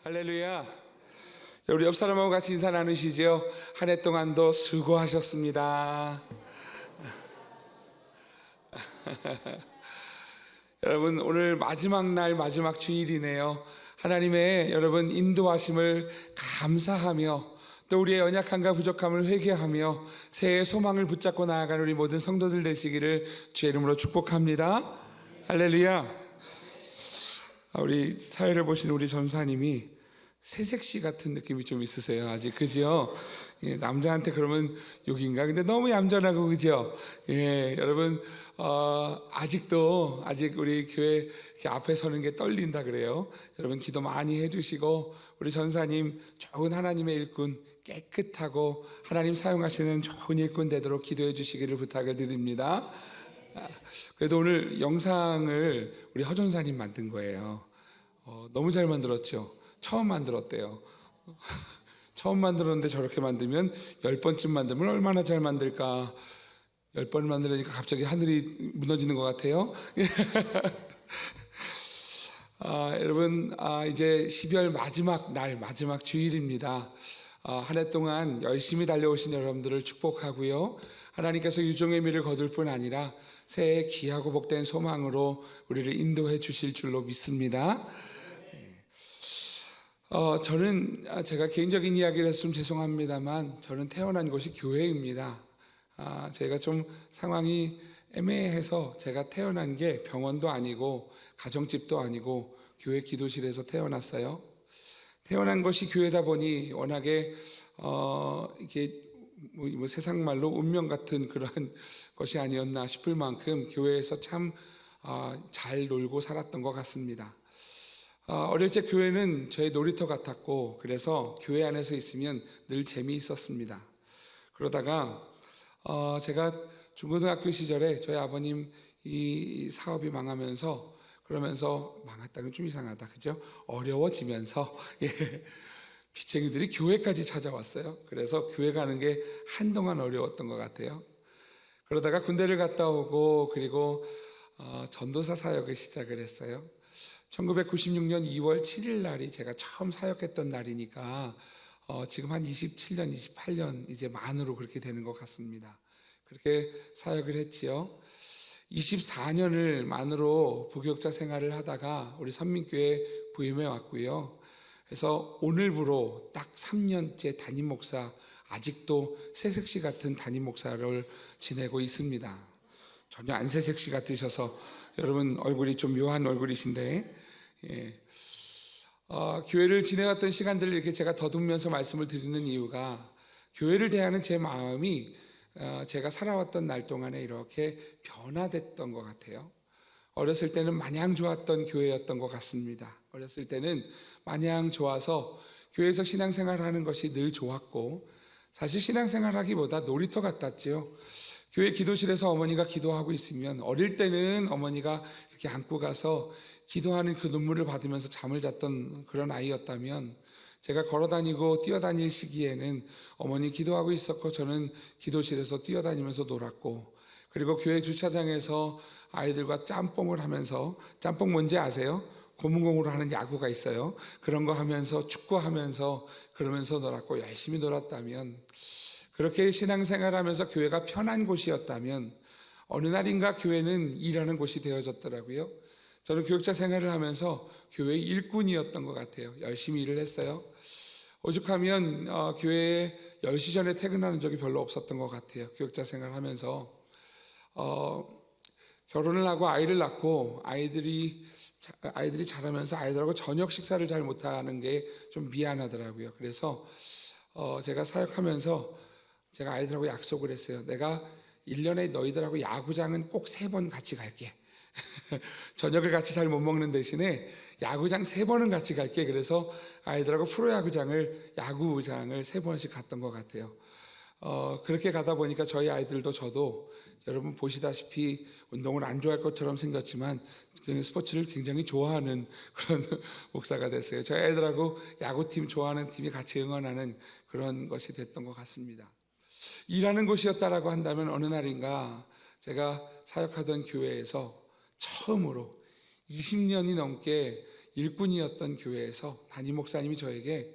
할렐루야. 우리 옆 사람하고 같이 인사 나누시죠. 한 해 동안도 수고하셨습니다. 여러분, 오늘 마지막 날, 마지막 주일이네요. 하나님의 여러분 인도하심을 감사하며 또 우리의 연약함과 부족함을 회개하며 새해의 소망을 붙잡고 나아가는 우리 모든 성도들 되시기를 주의 이름으로 축복합니다. 할렐루야. 우리 사회를 보시는 우리 전사님이 새색시 같은 느낌이 좀 있으세요. 아직 그죠? 예, 남자한테 그러면 욕인가? 근데 너무 얌전하고 그죠? 예, 여러분 아직 우리 교회 앞에 서는 게 떨린다 그래요. 여러분 기도 많이 해주시고 우리 전사님 좋은 하나님의 일꾼, 깨끗하고 하나님 사용하시는 좋은 일꾼 되도록 기도해 주시기를 부탁을 드립니다. 그래도 오늘 영상을 우리 허전사님 만든 거예요. 너무 잘 만들었죠? 처음 만들었대요. 처음 만들었는데 저렇게 만들면 10번쯤 만들면 얼마나 잘 만들까. 10번 만들으니까 갑자기 하늘이 무너지는 것 같아요. 여러분 이제 12월 마지막 날, 마지막 주일입니다. 한 해 동안 열심히 달려오신 여러분들을 축복하고요. 하나님께서 유종의 미를 거둘 뿐 아니라 새해 귀하고 복된 소망으로 우리를 인도해 주실 줄로 믿습니다. 저는 제가 개인적인 이야기를 해서 좀 죄송합니다만 저는 태어난 곳이 교회입니다. 제가 좀 상황이 애매해서 제가 태어난 게 병원도 아니고 가정집도 아니고 교회 기도실에서 태어났어요. 태어난 것이 교회다 보니 워낙에 이게 뭐 세상 말로 운명 같은 그런 것이 아니었나 싶을 만큼 교회에서 참 잘 놀고 살았던 것 같습니다. 어릴 적 교회는 저의 놀이터 같았고 그래서 교회 안에서 있으면 늘 재미있었습니다. 그러다가 제가 중고등학교 시절에 저희 아버님 이 사업이 망하면서 그러면서 망했다는 좀 이상하다 그죠? 어려워지면서 빚쟁이들이 교회까지 찾아왔어요. 그래서 교회 가는 게 한동안 어려웠던 것 같아요. 그러다가 군대를 갔다 오고 그리고 전도사 사역을 시작을 했어요. 1996년 2월 7일 날이 제가 처음 사역했던 날이니까 지금 한 27년, 28년 이제 만으로 그렇게 되는 것 같습니다. 그렇게 사역을 했지요. 24년을 만으로 부교육자 생활을 하다가 우리 선민교회 부임해 왔고요. 그래서 오늘부로 딱 3년째 담임 목사, 아직도 새색시 같은 담임 목사를 지내고 있습니다. 전혀 안 새색시 같으셔서 여러분 얼굴이 좀 묘한 얼굴이신데 교회를 지내왔던 시간들을 이렇게 제가 더듬으면서 말씀을 드리는 이유가 교회를 대하는 제 마음이 제가 살아왔던 날 동안에 이렇게 변화됐던 것 같아요. 어렸을 때는 마냥 좋았던 교회였던 것 같습니다. 어렸을 때는 마냥 좋아서 교회에서 신앙생활하는 것이 늘 좋았고 사실 신앙생활하기보다 놀이터 같았지요. 교회 기도실에서 어머니가 기도하고 있으면 어릴 때는 어머니가 이렇게 안고 가서 기도하는 그 눈물을 받으면서 잠을 잤던 그런 아이였다면 제가 걸어다니고 뛰어다닐 시기에는 어머니 기도하고 있었고 저는 기도실에서 뛰어다니면서 놀았고 그리고 교회 주차장에서 아이들과 짬뽕을 하면서 짬뽕 뭔지 아세요? 고문공으로 하는 야구가 있어요. 그런 거 하면서 축구하면서 그러면서 놀았고 열심히 놀았다면 그렇게 신앙생활하면서 교회가 편한 곳이었다면 어느 날인가 교회는 일하는 곳이 되어졌더라고요. 저는 교육자 생활을 하면서 교회의 일꾼이었던 것 같아요. 열심히 일을 했어요. 오죽하면 교회에 10시 전에 퇴근하는 적이 별로 없었던 것 같아요. 교육자 생활하면서 결혼을 하고 아이를 낳고 아이들이 자라면서 아이들하고 저녁 식사를 잘 못하는 게 좀 미안하더라고요. 그래서 제가 사역하면서 제가 아이들하고 약속을 했어요. 내가 1년에 너희들하고 야구장은 꼭 3번 같이 갈게. 저녁을 같이 잘 못 먹는 대신에 야구장 3번은 같이 갈게. 그래서 아이들하고 프로야구장을 야구장을 3번씩 갔던 것 같아요. 그렇게 가다 보니까 저희 아이들도 저도 여러분 보시다시피 운동을 안 좋아할 것처럼 생겼지만 스포츠를 굉장히 좋아하는 그런 목사가 됐어요. 저희 아이들하고 야구팀 좋아하는 팀이 같이 응원하는 그런 것이 됐던 것 같습니다. 일하는 곳이었다라고 한다면 어느 날인가 제가 사역하던 교회에서 처음으로 20년이 넘게 일꾼이었던 교회에서 담임 목사님이 저에게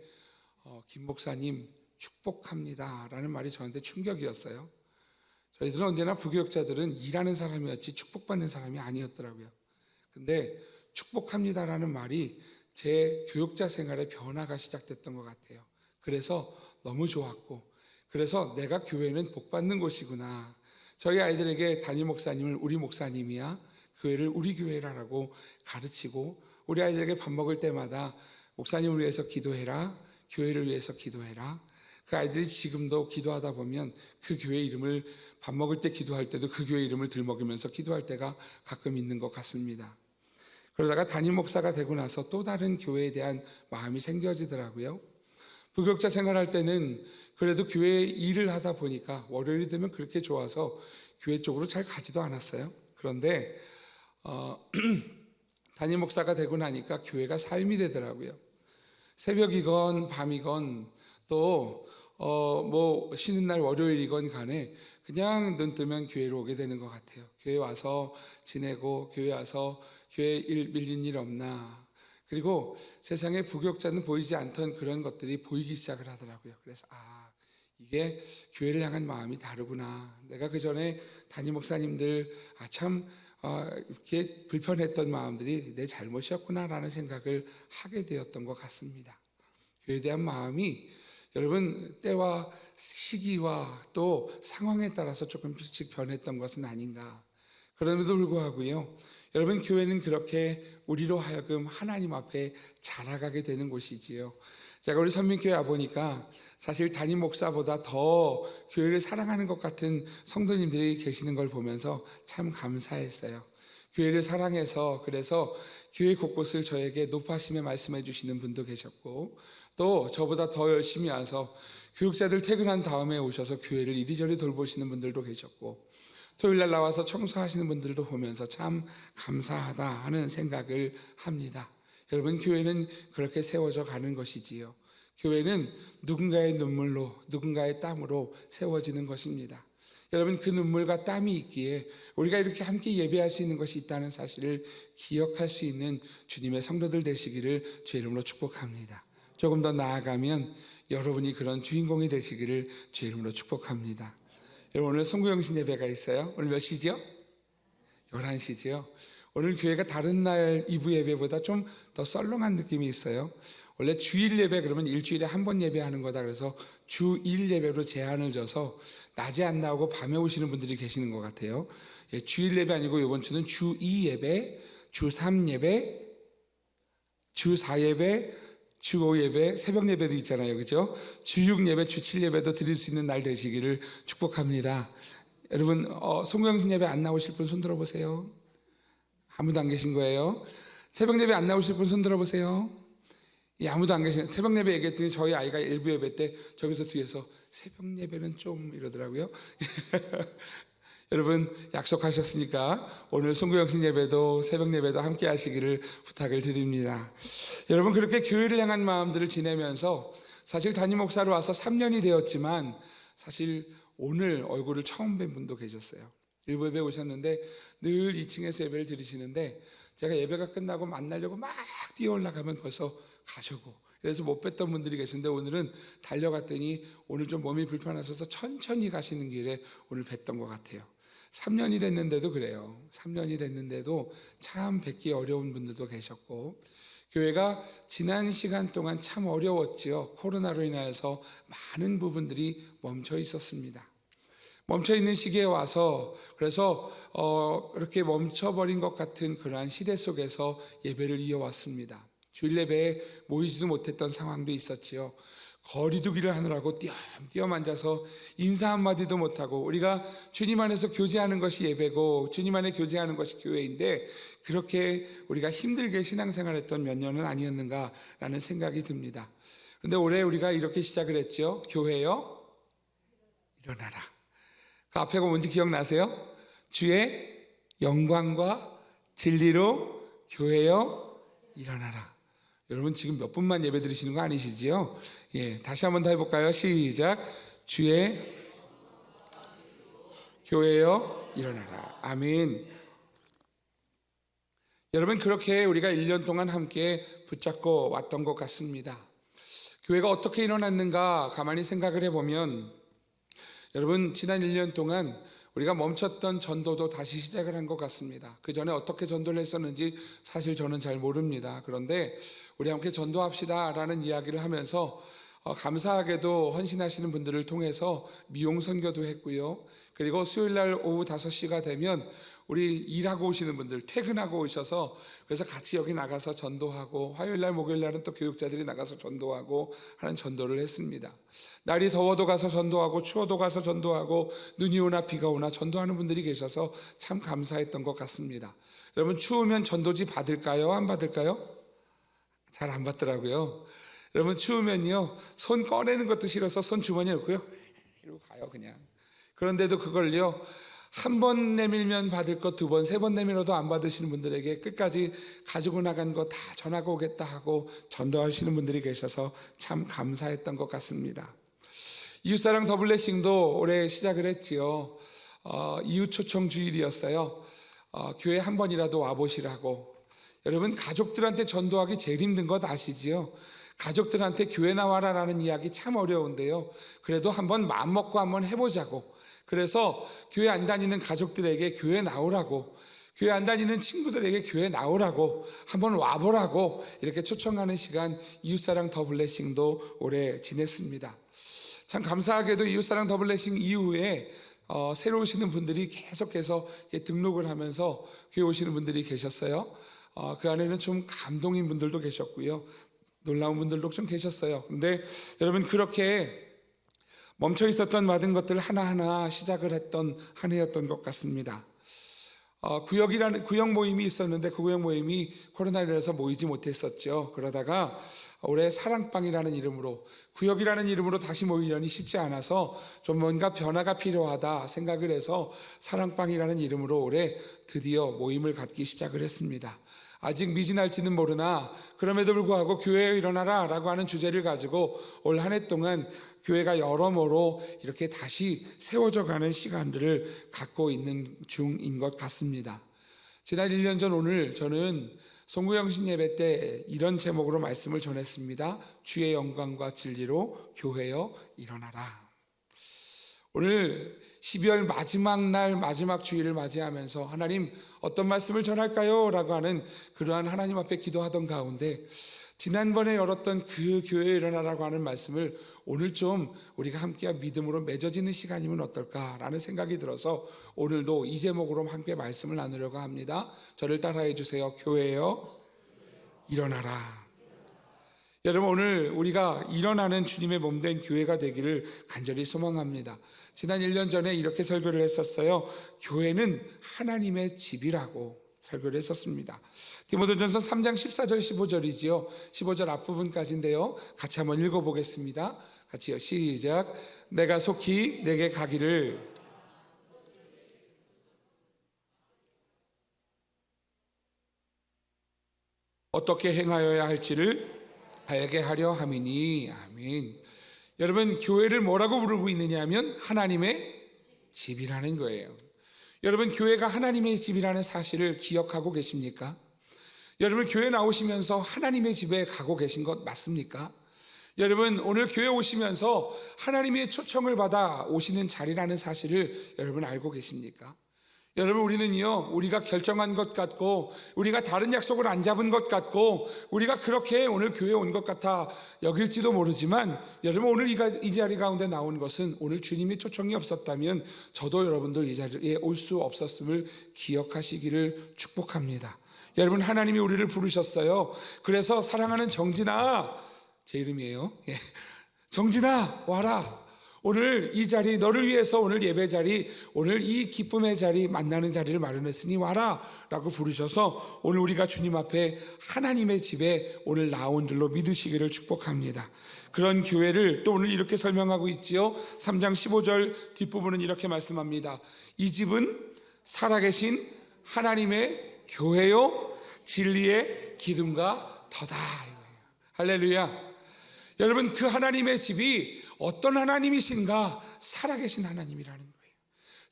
김 목사님 축복합니다 라는 말이 저한테 충격이었어요. 저희들은 언제나 부교육자들은 일하는 사람이었지 축복받는 사람이 아니었더라고요. 근데 축복합니다라는 말이 제 교육자 생활의 변화가 시작됐던 것 같아요. 그래서 너무 좋았고, 그래서 내가 교회는 복받는 곳이구나. 저희 아이들에게 담임 목사님을 우리 목사님이야, 교회를 우리 교회라고 가르치고, 우리 아이들에게 밥 먹을 때마다 목사님을 위해서 기도해라, 교회를 위해서 기도해라. 그 아이들이 지금도 기도하다 보면 그 교회 이름을 밥 먹을 때 기도할 때도 그 교회 이름을 들먹이면서 기도할 때가 가끔 있는 것 같습니다. 그러다가 담임 목사가 되고 나서 또 다른 교회에 대한 마음이 생겨지더라고요. 부교육자 생활할 때는 그래도 교회 일을 하다 보니까 월요일이 되면 그렇게 좋아서 교회 쪽으로 잘 가지도 않았어요. 그런데 담임 목사가 되고 나니까 교회가 삶이 되더라고요. 새벽이건 밤이건 또 쉬는 날 월요일이건 간에 그냥 눈 뜨면 교회로 오게 되는 것 같아요. 교회 와서 지내고, 교회 와서 교회 일 밀린 일 없나. 그리고 세상에 부교육자는 보이지 않던 그런 것들이 보이기 시작을 하더라고요. 그래서 이게 교회를 향한 마음이 다르구나. 내가 그 전에 담임 목사님들 이렇게 불편했던 마음들이 내 잘못이었구나라는 생각을 하게 되었던 것 같습니다. 교회에 대한 마음이 여러분 때와 시기와 또 상황에 따라서 조금씩 변했던 것은 아닌가. 그럼에도 불구하고요, 여러분 교회는 그렇게 우리로 하여금 하나님 앞에 자라가게 되는 곳이지요. 제가 우리 선민교회 와보니까 사실 담임 목사보다 더 교회를 사랑하는 것 같은 성도님들이 계시는 걸 보면서 참 감사했어요. 교회를 사랑해서 그래서 교회 곳곳을 저에게 높아심에 말씀해 주시는 분도 계셨고, 또 저보다 더 열심히 와서 교육자들 퇴근한 다음에 오셔서 교회를 이리저리 돌보시는 분들도 계셨고, 토요일날 나와서 청소하시는 분들도 보면서 참 감사하다 하는 생각을 합니다. 여러분, 교회는 그렇게 세워져 가는 것이지요. 교회는 누군가의 눈물로, 누군가의 땀으로 세워지는 것입니다. 여러분, 그 눈물과 땀이 있기에 우리가 이렇게 함께 예배할 수 있는 것이 있다는 사실을 기억할 수 있는 주님의 성도들 되시기를 주의 이름으로 축복합니다. 조금 더 나아가면 여러분이 그런 주인공이 되시기를 주의 이름으로 축복합니다. 여러분, 오늘 송구영신 예배가 있어요. 오늘 몇 시죠? 11시죠. 오늘 교회가 다른 날 2부 예배보다 좀 더 썰렁한 느낌이 있어요. 원래 주일 예배 그러면 일주일에 한 번 예배하는 거다. 그래서 주 1 예배로 제한을 줘서 낮에 안 나오고 밤에 오시는 분들이 계시는 것 같아요. 주일 예배 아니고 이번 주는 주 2 예배, 주 3 예배, 주 4 예배, 주 5 예배, 새벽 예배도 있잖아요. 그죠? 주 6 예배, 주 7 예배도 드릴 수 있는 날 되시기를 축복합니다. 여러분, 송구영신 예배 안 나오실 분 손 들어보세요. 아무도 안 계신 거예요. 새벽 예배 안 나오실 분 손 들어보세요. 아무도 안 계시네. 새벽 예배 얘기했더니 저희 아이가 일부 예배 때 저기서 뒤에서 새벽 예배는 좀 이러더라고요. 여러분, 약속하셨으니까 오늘 송구영신 예배도 새벽 예배도 함께 하시기를 부탁을 드립니다. 여러분, 그렇게 교회를 향한 마음들을 지내면서 사실 담임 목사로 와서 3년이 되었지만 사실 오늘 얼굴을 처음 뵌 분도 계셨어요. 일부 예배 오셨는데 늘 2층에서 예배를 드리시는데 제가 예배가 끝나고 만나려고 막 뛰어 올라가면 벌써 가시고, 그래서 못 뵀던 분들이 계신데 오늘은 달려갔더니 오늘 좀 몸이 불편하셔서 천천히 가시는 길에 오늘 뵀던 것 같아요. 3년이 됐는데도 그래요. 3년이 됐는데도 참 뵙기 어려운 분들도 계셨고, 교회가 지난 시간 동안 참 어려웠지요. 코로나로 인하여서 많은 부분들이 멈춰 있었습니다. 멈춰 있는 시기에 와서 그래서 이렇게 멈춰버린 것 같은 그러한 시대 속에서 예배를 이어왔습니다. 주일 예배에 모이지도 못했던 상황도 있었지요. 거리두기를 하느라고 띄엄띄엄 앉아서 인사 한마디도 못하고, 우리가 주님 안에서 교제하는 것이 예배고 주님 안에 교제하는 것이 교회인데 그렇게 우리가 힘들게 신앙생활했던 몇 년은 아니었는가라는 생각이 듭니다. 그런데 올해 우리가 이렇게 시작을 했죠. 교회여 일어나라. 그 앞에가 뭔지 기억나세요? 주의 영광과 진리로 교회여 일어나라. 여러분, 지금 몇 분만 예배 드리시는 거 아니시지요? 다시 한번 더 해볼까요? 시작. 주의 교회여 일어나라. 아멘. 여러분, 그렇게 우리가 1년 동안 함께 붙잡고 왔던 것 같습니다. 교회가 어떻게 일어났는가 가만히 생각을 해보면, 여러분, 지난 1년 동안 우리가 멈췄던 전도도 다시 시작을 한 것 같습니다. 그 전에 어떻게 전도를 했었는지 사실 저는 잘 모릅니다. 그런데 우리 함께 전도합시다 라는 이야기를 하면서 감사하게도 헌신하시는 분들을 통해서 미용 선교도 했고요. 그리고 수요일날 오후 5시가 되면 우리 일하고 오시는 분들 퇴근하고 오셔서 그래서 같이 여기 나가서 전도하고, 화요일날 목요일날은 또 교육자들이 나가서 전도하고 하는 전도를 했습니다. 날이 더워도 가서 전도하고, 추워도 가서 전도하고, 눈이 오나 비가 오나 전도하는 분들이 계셔서 참 감사했던 것 같습니다. 여러분, 추우면 전도지 받을까요? 안 받을까요? 잘 안 받더라고요. 여러분, 추우면요, 손 꺼내는 것도 싫어서 손 주머니에 넣고요, 이러고 가요 그냥. 그런데도 그걸요, 한 번 내밀면 받을 것, 두 번, 세 번 내밀어도 안 받으시는 분들에게 끝까지 가지고 나간 거 다 전하고 오겠다 하고 전도하시는 분들이 계셔서 참 감사했던 것 같습니다. 이웃사랑 더블레싱도 올해 시작을 했지요. 이웃 초청 주일이었어요. 교회 한 번이라도 와보시라고. 여러분, 가족들한테 전도하기 제일 힘든 것 아시지요? 가족들한테 교회 나와라라는 이야기 참 어려운데요, 그래도 한번 마음먹고 한번 해보자고, 그래서 교회 안 다니는 가족들에게 교회 나오라고, 교회 안 다니는 친구들에게 교회 나오라고, 한번 와보라고 이렇게 초청하는 시간, 이웃사랑 더블레싱도 올해 지냈습니다. 참 감사하게도 이웃사랑 더블레싱 이후에 새로 오시는 분들이 계속해서 등록을 하면서 교회 오시는 분들이 계셨어요. 그 안에는 좀 감동인 분들도 계셨고요, 놀라운 분들도 좀 계셨어요. 근데 여러분, 그렇게 멈춰 있었던 모든 것들 하나하나 시작을 했던 한 해였던 것 같습니다. 구역 모임이 있었는데 그 구역 모임이 코로나로 인해서 모이지 못했었죠. 그러다가 올해 사랑방이라는 이름으로, 구역이라는 이름으로 다시 모이려니 쉽지 않아서 좀 뭔가 변화가 필요하다 생각을 해서 사랑방이라는 이름으로 올해 드디어 모임을 갖기 시작을 했습니다. 아직 미진할지는 모르나 그럼에도 불구하고 교회에 일어나라 라고 하는 주제를 가지고 올 한 해 동안 교회가 여러모로 이렇게 다시 세워져 가는 시간들을 갖고 있는 중인 것 같습니다. 지난 1년 전 오늘 저는 송구영신 예배 때 이런 제목으로 말씀을 전했습니다. 주의 영광과 진리로 교회여 일어나라. 오늘 12월 마지막 날, 마지막 주일을 맞이하면서 하나님 어떤 말씀을 전할까요? 라고 하는 그러한 하나님 앞에 기도하던 가운데 지난번에 열었던 그 교회에 일어나라고 하는 말씀을 오늘 좀 우리가 함께 믿음으로 맺어지는 시간이면 어떨까라는 생각이 들어서 오늘도 이 제목으로 함께 말씀을 나누려고 합니다. 저를 따라해 주세요. 교회여 일어나라. 여러분, 오늘 우리가 일어나는 주님의 몸된 교회가 되기를 간절히 소망합니다. 지난 1년 전에 이렇게 설교를 했었어요. 교회는 하나님의 집이라고 설교를 했었습니다. 디모데전서 3장 14절 15절이지요. 15절 앞부분까지인데요, 같이 한번 읽어보겠습니다. 같이요, 시작. 내가 속히 내게 가기를 어떻게 행하여야 할지를 알게 하려 함이니. 아멘. 여러분, 교회를 뭐라고 부르고 있느냐 하면 하나님의 집이라는 거예요. 여러분, 교회가 하나님의 집이라는 사실을 기억하고 계십니까? 여러분, 교회 나오시면서 하나님의 집에 가고 계신 것 맞습니까? 여러분, 오늘 교회 오시면서 하나님의 초청을 받아 오시는 자리라는 사실을 여러분 알고 계십니까? 여러분, 우리는요, 우리가 결정한 것 같고 우리가 다른 약속을 안 잡은 것 같고 우리가 그렇게 오늘 교회에 온 것 같아 여길지도 모르지만, 여러분, 오늘 이 자리 가운데 나온 것은 오늘 주님의 초청이 없었다면 저도 여러분들 이 자리에 올 수 없었음을 기억하시기를 축복합니다. 여러분, 하나님이 우리를 부르셨어요. 그래서 사랑하는 정진아, 제 이름이에요. 정진아 와라. 오늘 이 자리, 너를 위해서 오늘 예배 자리, 오늘 이 기쁨의 자리, 만나는 자리를 마련했으니 와라 라고 부르셔서 오늘 우리가 주님 앞에 하나님의 집에 오늘 나온 줄로 믿으시기를 축복합니다. 그런 교회를 또 오늘 이렇게 설명하고 있지요. 3장 15절 뒷부분은 이렇게 말씀합니다. 이 집은 살아계신 하나님의 교회요 진리의 기둥과 터다. 할렐루야. 여러분, 그 하나님의 집이 어떤 하나님이신가? 살아계신 하나님이라는 거예요.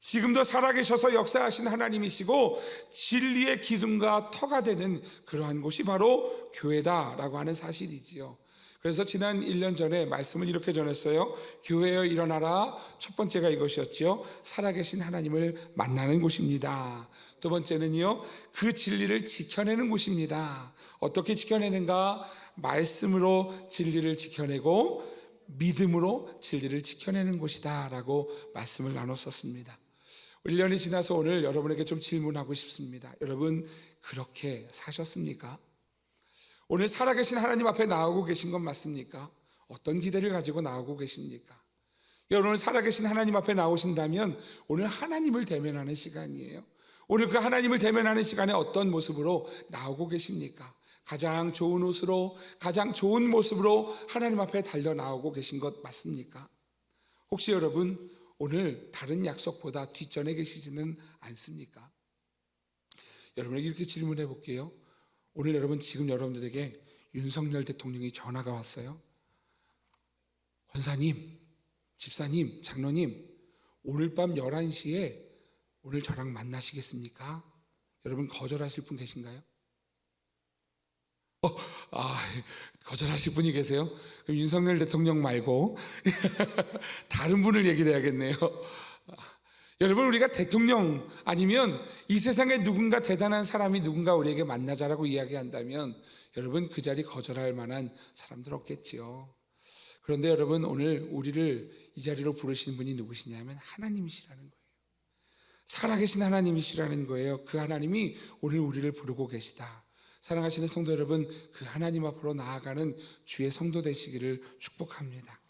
지금도 살아계셔서 역사하신 하나님이시고 진리의 기둥과 터가 되는 그러한 곳이 바로 교회다라고 하는 사실이지요. 그래서 지난 1년 전에 말씀을 이렇게 전했어요. 교회여 일어나라. 첫 번째가 이것이었지요. 살아계신 하나님을 만나는 곳입니다. 두 번째는요, 그 진리를 지켜내는 곳입니다. 어떻게 지켜내는가? 말씀으로 진리를 지켜내고 믿음으로 진리를 지켜내는 곳이다 라고 말씀을 나눴었습니다. 1년이 지나서 오늘 여러분에게 좀 질문하고 싶습니다. 여러분, 그렇게 사셨습니까? 오늘 살아계신 하나님 앞에 나오고 계신 건 맞습니까? 어떤 기대를 가지고 나오고 계십니까? 여러분, 살아계신 하나님 앞에 나오신다면 오늘 하나님을 대면하는 시간이에요. 오늘 그 하나님을 대면하는 시간에 어떤 모습으로 나오고 계십니까? 가장 좋은 옷으로, 가장 좋은 모습으로 하나님 앞에 달려 나오고 계신 것 맞습니까? 혹시 여러분, 오늘 다른 약속보다 뒷전에 계시지는 않습니까? 여러분에게 이렇게 질문해 볼게요. 오늘 지금 여러분들에게 윤석열 대통령이 전화가 왔어요. 권사님, 집사님, 장로님, 오늘 밤 11시에 오늘 저랑 만나시겠습니까? 여러분, 거절하실 분 계신가요? 거절하실 분이 계세요? 그럼 윤석열 대통령 말고 다른 분을 얘기를 해야겠네요. 여러분, 우리가 대통령 아니면 이 세상에 누군가 대단한 사람이 누군가 우리에게 만나자라고 이야기한다면 여러분, 그 자리 거절할 만한 사람들 없겠지요. 그런데 여러분, 오늘 우리를 이 자리로 부르신 분이 누구시냐면 하나님이시라는 거예요. 살아계신 하나님이시라는 거예요. 그 하나님이 오늘 우리를 부르고 계시다. 사랑하시는 성도 여러분, 그 하나님 앞으로 나아가는 주의 성도 되시기를 축복합니다.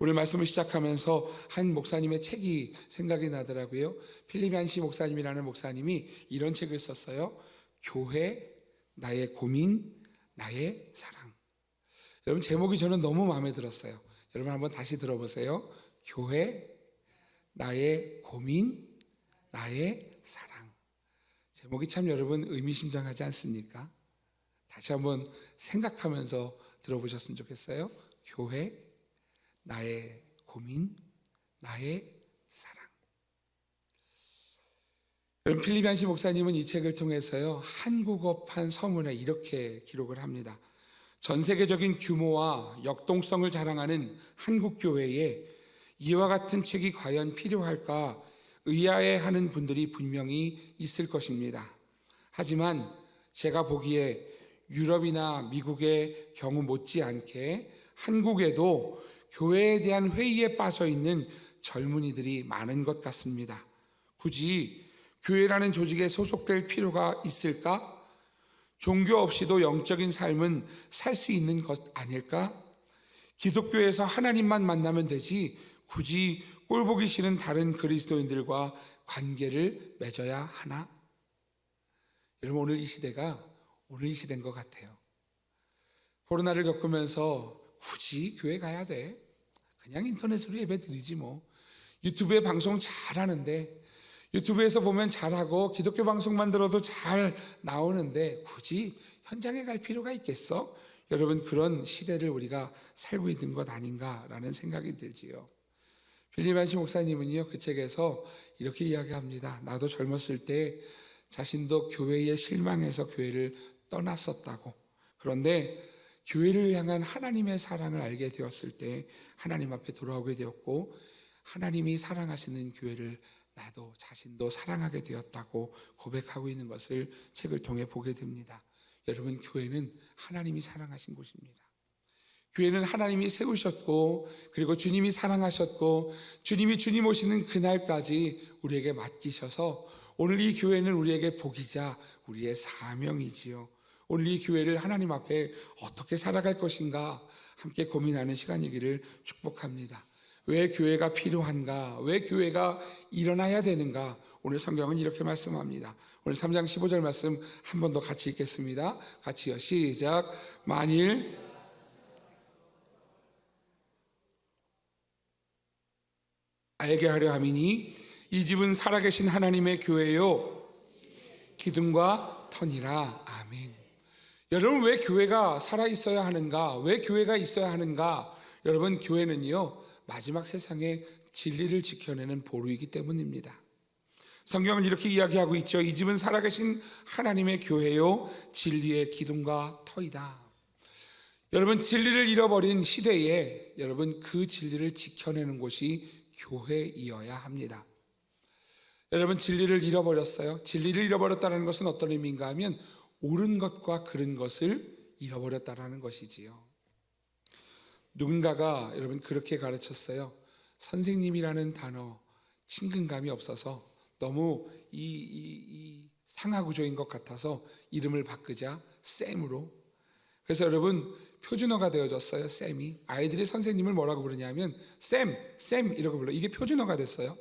오늘 말씀을 시작하면서 한 목사님의 책이 생각이 나더라고요. 필립 얀시 목사님이라는 목사님이 이런 책을 썼어요. 교회, 나의 고민, 나의 사랑. 여러분, 제목이 저는 너무 마음에 들었어요. 여러분, 한번 다시 들어보세요. 교회, 나의 고민, 나의 사랑. 제목이 참 여러분 의미심장하지 않습니까? 다시 한번 생각하면서 들어보셨으면 좋겠어요. 교회, 나의 고민, 나의 사랑. 여러분, 필립 얀시 목사님은 이 책을 통해서요, 한국어판 서문에 이렇게 기록을 합니다. 전 세계적인 규모와 역동성을 자랑하는 한국 교회에 이와 같은 책이 과연 필요할까 의아해하는 분들이 분명히 있을 것입니다. 하지만 제가 보기에 유럽이나 미국의 경우 못지않게 한국에도 교회에 대한 회의에 빠져 있는 젊은이들이 많은 것 같습니다. 굳이 교회라는 조직에 소속될 필요가 있을까? 종교 없이도 영적인 삶은 살 수 있는 것 아닐까? 기독교에서 하나님만 만나면 되지 굳이 꼴보기 싫은 다른 그리스도인들과 관계를 맺어야 하나? 여러분, 오늘 이 시대인 것 같아요. 코로나를 겪으면서 굳이 교회 가야 돼? 그냥 인터넷으로 예배 드리지 뭐. 유튜브에 방송 잘하는데, 유튜브에서 보면 잘하고 기독교 방송만 들어도 잘 나오는데 굳이 현장에 갈 필요가 있겠어? 여러분, 그런 시대를 우리가 살고 있는 것 아닌가라는 생각이 들지요. 필립 얀시 목사님은요, 그 책에서 이렇게 이야기합니다. 나도 젊었을 때 자신도 교회에 실망해서 교회를 떠났었다고. 그런데 교회를 향한 하나님의 사랑을 알게 되었을 때 하나님 앞에 돌아오게 되었고, 하나님이 사랑하시는 교회를 나도 자신도 사랑하게 되었다고 고백하고 있는 것을 책을 통해 보게 됩니다. 여러분, 교회는 하나님이 사랑하신 곳입니다. 교회는 하나님이 세우셨고, 그리고 주님이 사랑하셨고, 주님이 주님 오시는 그날까지 우리에게 맡기셔서 오늘 이 교회는 우리에게 복이자 우리의 사명이지요. 오늘 이 교회를 하나님 앞에 어떻게 살아갈 것인가 함께 고민하는 시간이기를 축복합니다. 왜 교회가 필요한가? 왜 교회가 일어나야 되는가? 오늘 성경은 이렇게 말씀합니다. 오늘 3장 15절 말씀 한 번 더 같이 읽겠습니다. 같이요. 시작. 만일 알게 하려 함이니 이 집은 살아계신 하나님의 교회요 기둥과 터니라. 아멘. 여러분, 왜 교회가 살아있어야 하는가? 왜 교회가 있어야 하는가? 여러분, 교회는요 마지막 세상에 진리를 지켜내는 보루이기 때문입니다. 성경은 이렇게 이야기하고 있죠. 이 집은 살아계신 하나님의 교회요 진리의 기둥과 터이다. 여러분, 진리를 잃어버린 시대에 여러분 그 진리를 지켜내는 곳이 교회이어야 합니다. 여러분, 진리를 잃어버렸어요. 진리를 잃어버렸다는 것은 어떤 의미인가 하면 옳은 것과 그른 것을 잃어버렸다는 것이지요. 누군가가 여러분 그렇게 가르쳤어요. 선생님이라는 단어 친근감이 없어서 너무 상하구조인 것 같아서 이름을 바꾸자 쌤으로. 그래서 여러분 표준어가 되어졌어요. 쌤이. 아이들이 선생님을 뭐라고 부르냐면 쌤 이라고 불러. 이게 표준어가 됐어요.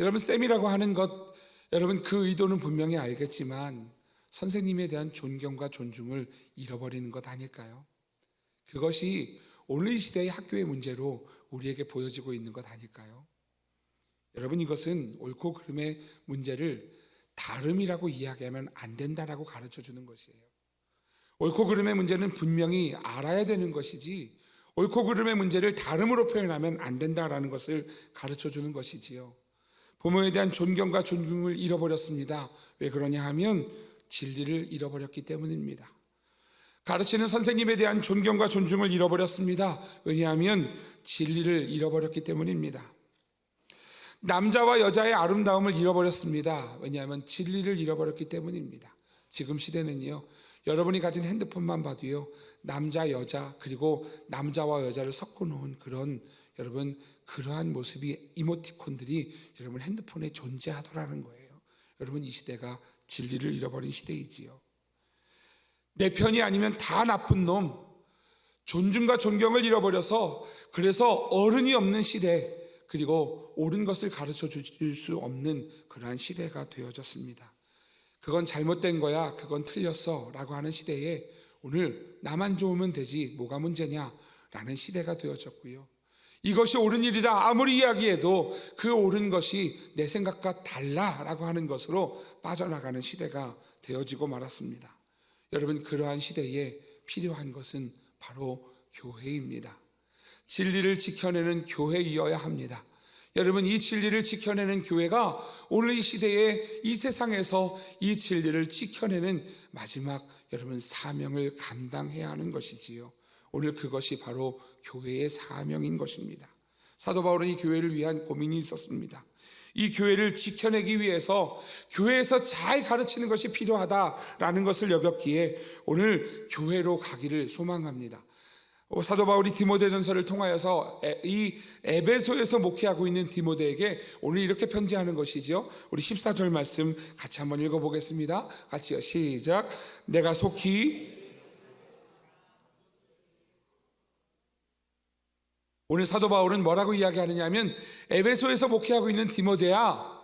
여러분, 쌤이라고 하는 것, 여러분 그 의도는 분명히 알겠지만 선생님에 대한 존경과 존중을 잃어버리는 것 아닐까요? 그것이 오늘 이 시대의 학교의 문제로 우리에게 보여지고 있는 것 아닐까요? 여러분, 이것은 옳고 그름의 문제를 다름이라고 이야기하면 안 된다라고 가르쳐 주는 것이에요. 옳고 그름의 문제는 분명히 알아야 되는 것이지 옳고 그름의 문제를 다름으로 표현하면 안 된다라는 것을 가르쳐 주는 것이지요. 부모에 대한 존경과 존중을 잃어버렸습니다. 왜 그러냐 하면 진리를 잃어버렸기 때문입니다. 가르치는 선생님에 대한 존경과 존중을 잃어버렸습니다. 왜냐하면 진리를 잃어버렸기 때문입니다. 남자와 여자의 아름다움을 잃어버렸습니다. 왜냐하면 진리를 잃어버렸기 때문입니다. 지금 시대는요, 여러분이 가진 핸드폰만 봐도요, 남자, 여자, 그리고 남자와 여자를 섞어 놓은 그런 여러분 그러한 모습이 이모티콘들이 여러분 핸드폰에 존재하더라는 거예요. 여러분, 이 시대가 진리를 잃어버린 시대이지요. 내 편이 아니면 다 나쁜 놈, 존중과 존경을 잃어버려서 그래서 어른이 없는 시대, 그리고 옳은 것을 가르쳐 줄 수 없는 그러한 시대가 되어졌습니다. 그건 잘못된 거야, 그건 틀렸어 라고 하는 시대에 오늘 나만 좋으면 되지 뭐가 문제냐 라는 시대가 되어졌고요. 이것이 옳은 일이다 아무리 이야기해도 그 옳은 것이 내 생각과 달라라고 하는 것으로 빠져나가는 시대가 되어지고 말았습니다. 여러분, 그러한 시대에 필요한 것은 바로 교회입니다. 진리를 지켜내는 교회이어야 합니다. 여러분, 이 진리를 지켜내는 교회가 오늘 이 시대에 이 세상에서 이 진리를 지켜내는 마지막 여러분 사명을 감당해야 하는 것이지요. 오늘 그것이 바로 교회의 사명인 것입니다. 사도 바울은 이 교회를 위한 고민이 있었습니다. 이 교회를 지켜내기 위해서 교회에서 잘 가르치는 것이 필요하다라는 것을 여겼기에 오늘 교회로 가기를 소망합니다. 사도 바울이 디모데전서를 통하여서 이 에베소에서 목회하고 있는 디모데에게 오늘 이렇게 편지하는 것이죠. 우리 14절 말씀 같이 한번 읽어보겠습니다. 같이요, 시작. 내가 속히, 오늘 사도 바울은 뭐라고 이야기하느냐 하면 에베소에서 목회하고 있는 디모데야,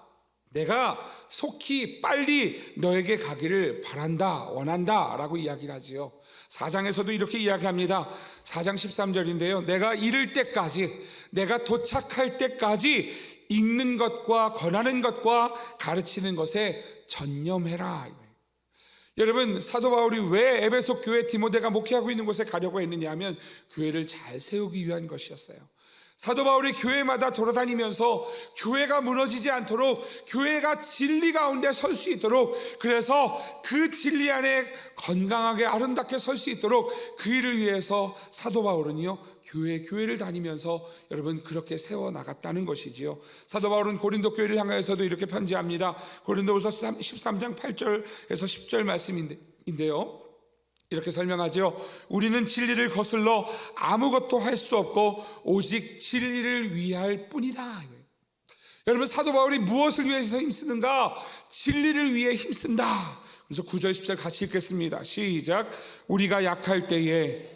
내가 속히 빨리 너에게 가기를 바란다, 원한다 라고 이야기를 하지요. 4장에서도 이렇게 이야기합니다. 4장 13절인데요. 내가 이를 때까지, 내가 도착할 때까지 읽는 것과 권하는 것과 가르치는 것에 전념해라. 여러분, 사도 바울이 왜 에베소 교회 디모데가 목회하고 있는 곳에 가려고 했느냐 하면 교회를 잘 세우기 위한 것이었어요. 사도 바울이 교회마다 돌아다니면서 교회가 무너지지 않도록, 교회가 진리 가운데 설 수 있도록, 그래서 그 진리 안에 건강하게 아름답게 설 수 있도록 그 일을 위해서 사도 바울은요 교회를 다니면서 여러분 그렇게 세워나갔다는 것이지요. 사도 바울은 고린도 교회를 향하여서도 이렇게 편지합니다. 고린도후서 13장 8절에서 10절 말씀인데요, 이렇게 설명하죠. 우리는 진리를 거슬러 아무것도 할 수 없고 오직 진리를 위할 뿐이다. 여러분, 사도 바울이 무엇을 위해서 힘쓰는가? 진리를 위해 힘쓴다. 그래서 9절 10절 같이 읽겠습니다. 시작. 우리가 약할 때에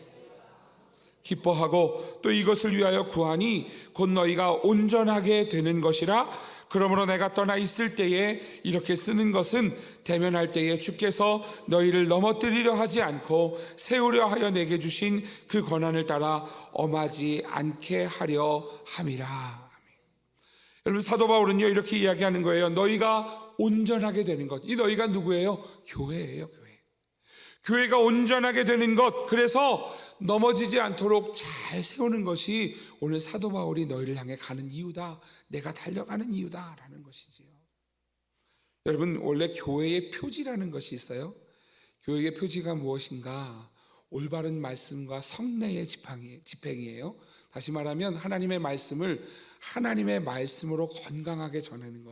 기뻐하고 또 이것을 위하여 구하니 곧 너희가 온전하게 되는 것이라. 그러므로 내가 떠나 있을 때에 이렇게 쓰는 것은 대면할 때에 주께서 너희를 넘어뜨리려 하지 않고 세우려 하여 내게 주신 그 권한을 따라 엄하지 않게 하려 함이라. 여러분, 사도 바울은요 이렇게 이야기하는 거예요. 너희가 온전하게 되는 것. 이 너희가 누구예요? 교회예요. 교회가 온전하게 되는 것, 그래서 넘어지지 않도록 잘 세우는 것이 오늘 사도 바울이 너희를 향해 가는 이유다, 내가 달려가는 이유다라는 것이지요. 여러분, 원래 교회의 표지라는 것이 있어요. 교회의 표지가 무엇인가? 올바른 말씀과 성례의 집행이에요. 다시 말하면 하나님의 말씀을 하나님의 말씀으로 건강하게 전하는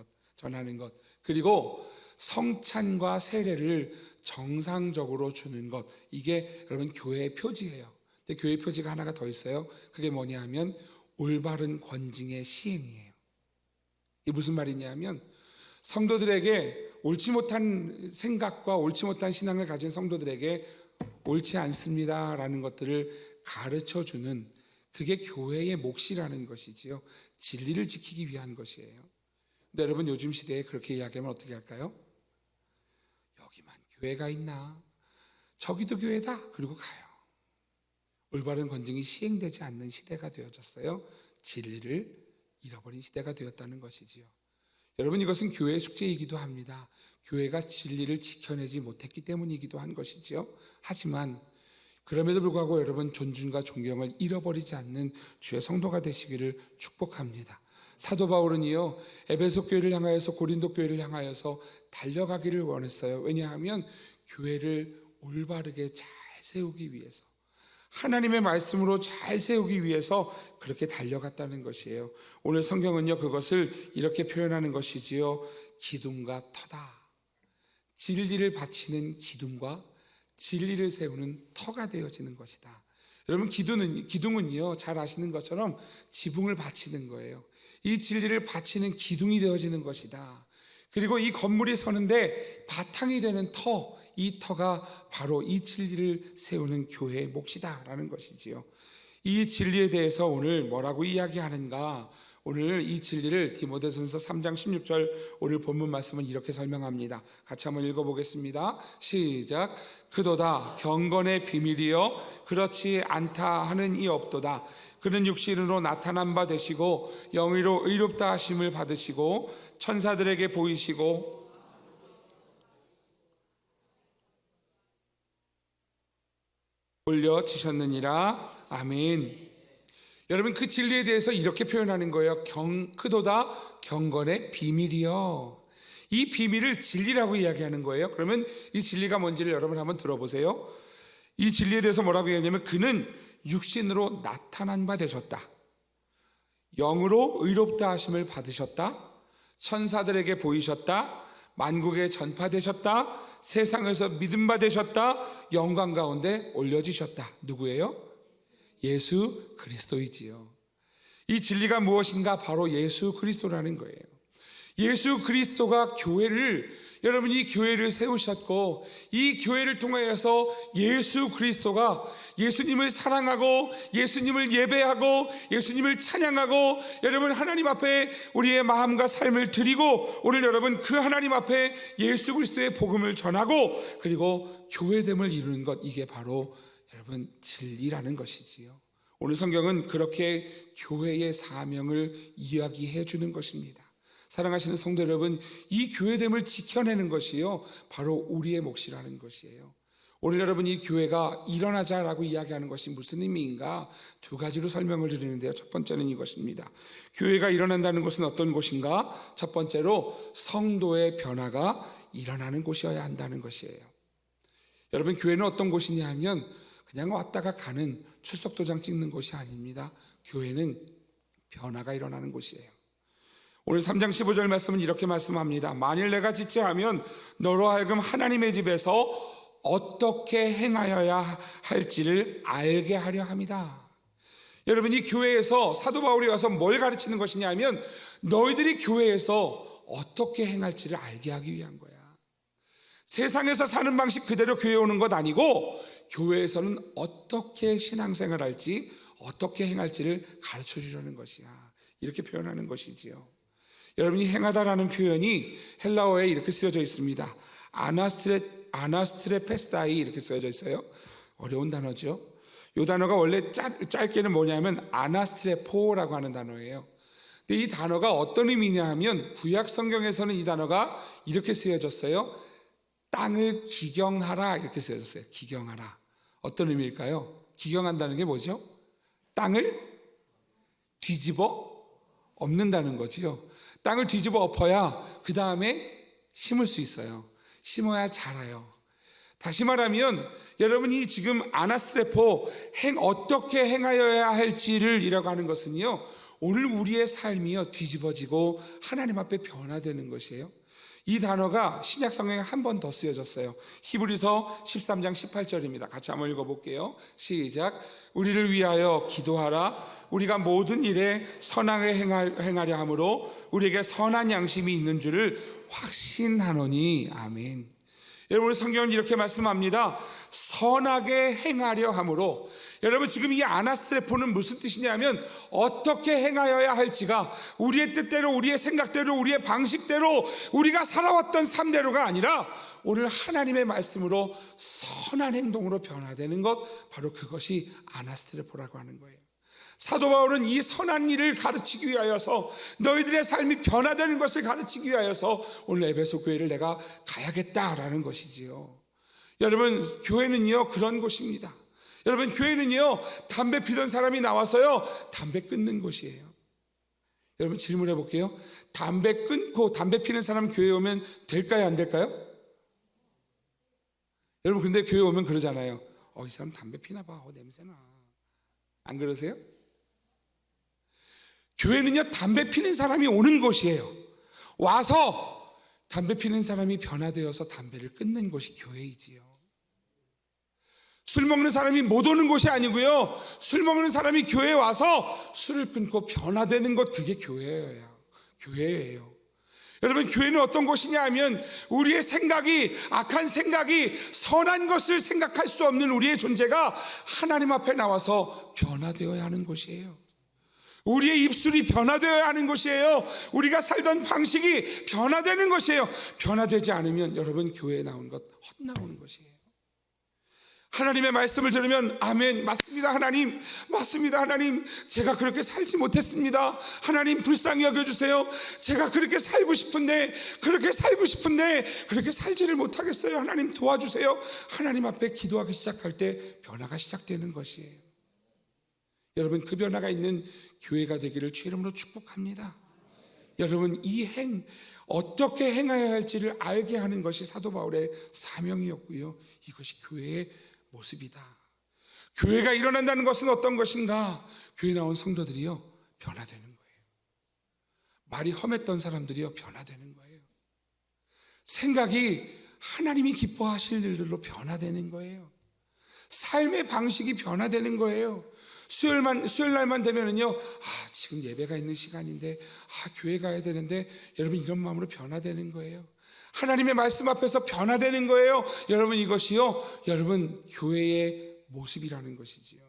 것, 그리고 성찬과 세례를 정상적으로 주는 것, 이게 여러분 교회의 표지예요. 근데 교회의 표지가 하나가 더 있어요. 그게 뭐냐 하면 올바른 권징의 시행이에요. 이게 무슨 말이냐면 성도들에게 옳지 못한 생각과 옳지 못한 신앙을 가진 성도들에게 옳지 않습니다라는 것들을 가르쳐주는, 그게 교회의 몫이라는 것이지요. 진리를 지키기 위한 것이에요. 근데 여러분, 요즘 시대에 그렇게 이야기하면 어떻게 할까요? 여기만 교회가 있나? 저기도 교회다. 그리고 가요. 올바른 권징이 시행되지 않는 시대가 되어졌어요. 진리를 잃어버린 시대가 되었다는 것이지요. 여러분, 이것은 교회의 숙제이기도 합니다. 교회가 진리를 지켜내지 못했기 때문이기도 한 것이지요. 하지만 그럼에도 불구하고 여러분, 존중과 존경을 잃어버리지 않는 주의 성도가 되시기를 축복합니다. 사도 바울은요, 에베소 교회를 향하여서 고린도 교회를 향하여서 달려가기를 원했어요. 왜냐하면 교회를 올바르게 잘 세우기 위해서, 하나님의 말씀으로 잘 세우기 위해서 그렇게 달려갔다는 것이에요. 오늘 성경은요, 그것을 이렇게 표현하는 것이지요. 기둥과 터다. 진리를 바치는 기둥과 진리를 세우는 터가 되어지는 것이다. 여러분, 기둥은요, 잘 아시는 것처럼 지붕을 바치는 거예요. 이 진리를 바치는 기둥이 되어지는 것이다. 그리고 이 건물이 서는데 바탕이 되는 터, 이 터가 바로 이 진리를 세우는 교회의 몫이다라는 것이지요. 이 진리에 대해서 오늘 뭐라고 이야기하는가? 오늘 이 진리를 디모데전서 3장 16절 오늘 본문 말씀은 이렇게 설명합니다. 같이 한번 읽어보겠습니다. 시작. 그도다 경건의 비밀이여 그렇지 않다 하는 이 없도다. 그는 육신으로 나타난 바 되시고 영의로 의롭다 하심을 받으시고 천사들에게 보이시고 올려지셨느니라. 아멘. 여러분, 그 진리에 대해서 이렇게 표현하는 거예요. 그도다 경건의 비밀이요. 이 비밀을 진리라고 이야기하는 거예요. 그러면 이 진리가 뭔지를 여러분 한번 들어보세요. 이 진리에 대해서 뭐라고 얘기하냐면 그는 육신으로 나타난 바 되셨다. 영으로 의롭다 하심을 받으셨다. 천사들에게 보이셨다. 만국에 전파되셨다. 세상에서 믿음 받으셨다. 영광 가운데 올려지셨다. 누구예요? 예수 그리스도이지요. 이 진리가 무엇인가? 바로 예수 그리스도라는 거예요. 예수 그리스도가 여러분, 이 교회를 세우셨고 이 교회를 통하여서 예수 그리스도가 예수님을 사랑하고 예수님을 예배하고 예수님을 찬양하고 여러분, 하나님 앞에 우리의 마음과 삶을 드리고 오늘 여러분, 그 하나님 앞에 예수 그리스도의 복음을 전하고 그리고 교회됨을 이루는 것, 이게 바로 여러분 진리라는 것이지요. 오늘 성경은 그렇게 교회의 사명을 이야기해 주는 것입니다. 사랑하시는 성도 여러분, 이 교회됨을 지켜내는 것이요, 바로 우리의 몫이라는 것이에요. 오늘 여러분, 이 교회가 일어나자라고 이야기하는 것이 무슨 의미인가? 두 가지로 설명을 드리는데요. 첫 번째는 이것입니다. 교회가 일어난다는 것은 어떤 곳인가? 첫 번째로 성도의 변화가 일어나는 곳이어야 한다는 것이에요. 여러분, 교회는 어떤 곳이냐 하면 그냥 왔다가 가는 출석도장 찍는 곳이 아닙니다. 교회는 변화가 일어나는 곳이에요. 오늘 3장 15절 말씀은 이렇게 말씀합니다. 만일 내가 지체하면 너로 하여금 하나님의 집에서 어떻게 행하여야 할지를 알게 하려 합니다. 여러분, 이 교회에서 사도 바울이 와서 뭘 가르치는 것이냐 하면 너희들이 교회에서 어떻게 행할지를 알게 하기 위한 거야. 세상에서 사는 방식 그대로 교회에 오는 것 아니고 교회에서는 어떻게 신앙생활 할지 어떻게 행할지를 가르쳐 주려는 것이야. 이렇게 표현하는 것이지요. 여러분이 행하다라는 표현이 헬라어에 이렇게 쓰여져 있습니다. 아나스트레페스타이 이렇게 쓰여져 있어요. 어려운 단어죠. 이 단어가 원래 짧게는 뭐냐면 아나스트레포라고 하는 단어예요. 근데 이 단어가 어떤 의미냐 하면 구약 성경에서는 이 단어가 이렇게 쓰여졌어요. 땅을 기경하라 이렇게 쓰여졌어요. 기경하라. 어떤 의미일까요? 기경한다는 게 뭐죠? 땅을 뒤집어 엎는다는 거지요. 땅을 뒤집어 엎어야 그 다음에 심을 수 있어요. 심어야 자라요. 다시 말하면 여러분이 지금 아나스레포 어떻게 행하여야 할지를 이라고 하는 것은요, 오늘 우리의 삶이요 뒤집어지고 하나님 앞에 변화되는 것이에요. 이 단어가 신약 성경에 한 번 더 쓰여졌어요. 히브리서 13장 18절입니다. 같이 한번 읽어볼게요. 시작. 우리를 위하여 기도하라. 우리가 모든 일에 선하게 행하려 함으로 우리에게 선한 양심이 있는 줄을 확신하노니. 아멘. 여러분, 성경은 이렇게 말씀합니다. 선하게 행하려 함으로. 여러분, 지금 이 아나스레포는 무슨 뜻이냐면 어떻게 행하여야 할지가 우리의 뜻대로, 우리의 생각대로, 우리의 방식대로, 우리가 살아왔던 삶대로가 아니라 오늘 하나님의 말씀으로 선한 행동으로 변화되는 것, 바로 그것이 아나스레포라고 하는 거예요. 사도 바울은 이 선한 일을 가르치기 위하여서, 너희들의 삶이 변화되는 것을 가르치기 위하여서 오늘 에베소 교회를 내가 가야겠다라는 것이지요. 여러분, 교회는요 그런 곳입니다. 여러분, 교회는요 담배 피던 사람이 나와서요 담배 끊는 곳이에요. 여러분, 질문해 볼게요. 담배 끊고 담배 피는 사람 교회에 오면 될까요, 안 될까요? 여러분, 근데 교회 오면 그러잖아요. 이 사람 담배 피나 봐, 냄새나. 안 그러세요? 교회는요 담배 피는 사람이 오는 곳이에요. 와서 담배 피는 사람이 변화되어서 담배를 끊는 곳이 교회이지요. 술 먹는 사람이 못 오는 곳이 아니고요, 술 먹는 사람이 교회에 와서 술을 끊고 변화되는 것, 그게 교회예요. 여러분, 교회는 어떤 곳이냐 하면 우리의 생각이, 악한 생각이, 선한 것을 생각할 수 없는 우리의 존재가 하나님 앞에 나와서 변화되어야 하는 곳이에요. 우리의 입술이 변화되어야 하는 것이에요. 우리가 살던 방식이 변화되는 것이에요. 변화되지 않으면 여러분, 교회에 나온 것 헛나오는 것이에요. 하나님의 말씀을 들으면 아멘, 맞습니다 하나님, 맞습니다 하나님, 제가 그렇게 살지 못했습니다. 하나님 불쌍히 여겨주세요. 제가 그렇게 살고 싶은데 그렇게 살지를 못하겠어요. 하나님 도와주세요. 하나님 앞에 기도하기 시작할 때 변화가 시작되는 것이에요. 여러분, 그 변화가 있는 교회가 되기를 주 이름으로 축복합니다. 여러분, 어떻게 행해야 할지를 알게 하는 것이 사도 바울의 사명이었고요, 이것이 교회의 모습이다. 교회가 일어난다는 것은 어떤 것인가? 교회 나온 성도들이요 변화되는 거예요. 말이 험했던 사람들이요 변화되는 거예요. 생각이 하나님이 기뻐하실 일들로 변화되는 거예요. 삶의 방식이 변화되는 거예요. 수요일 날만 되면은요, 지금 예배가 있는 시간인데, 교회 가야 되는데, 여러분, 이런 마음으로 변화되는 거예요. 하나님의 말씀 앞에서 변화되는 거예요. 여러분, 이것이요, 여러분, 교회의 모습이라는 것이지요.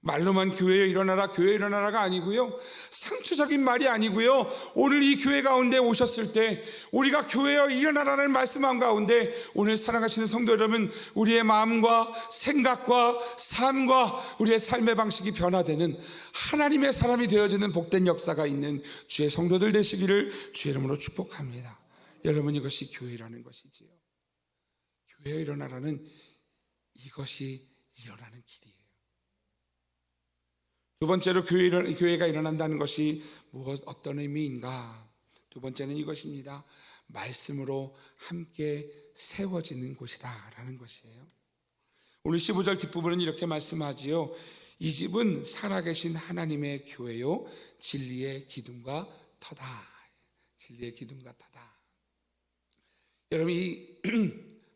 말로만 교회에 일어나라가 아니고요, 상투적인 말이 아니고요, 오늘 이 교회 가운데 오셨을 때 우리가 교회에 일어나라는 말씀한 가운데 오늘 사랑하시는 성도 여러분, 우리의 마음과 생각과 삶과 우리의 삶의 방식이 변화되는 하나님의 사람이 되어지는 복된 역사가 있는 주의 성도들 되시기를 주의 이름으로 축복합니다. 여러분, 이것이 교회라는 것이지요. 교회에 일어나라는 이것이 일어나는 길이에요. 두 번째로 교회가 일어난다는 것이 어떤 의미인가? 두 번째는 이것입니다. 말씀으로 함께 세워지는 곳이다 라는 것이에요. 오늘 15절 뒷부분은 이렇게 말씀하지요. 이 집은 살아계신 하나님의 교회요, 진리의 기둥과 터다. 진리의 기둥과 터다. 여러분, 이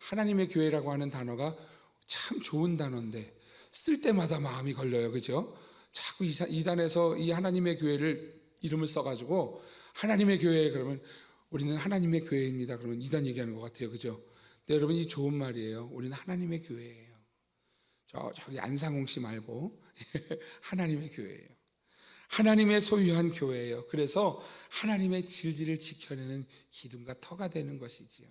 하나님의 교회라고 하는 단어가 참 좋은 단어인데 쓸 때마다 마음이 걸려요. 그죠? 자꾸 이단에서 이 하나님의 교회를 이름을 써가지고 하나님의 교회 그러면 우리는 하나님의 교회입니다. 그러면 이단 얘기하는 것 같아요. 그죠? 근데 여러분, 이 좋은 말이에요. 우리는 하나님의 교회예요. 저기 안상홍 씨 말고 하나님의 교회예요. 하나님의 소유한 교회예요. 그래서 하나님의 진리를 지켜내는 기둥과 터가 되는 것이지요.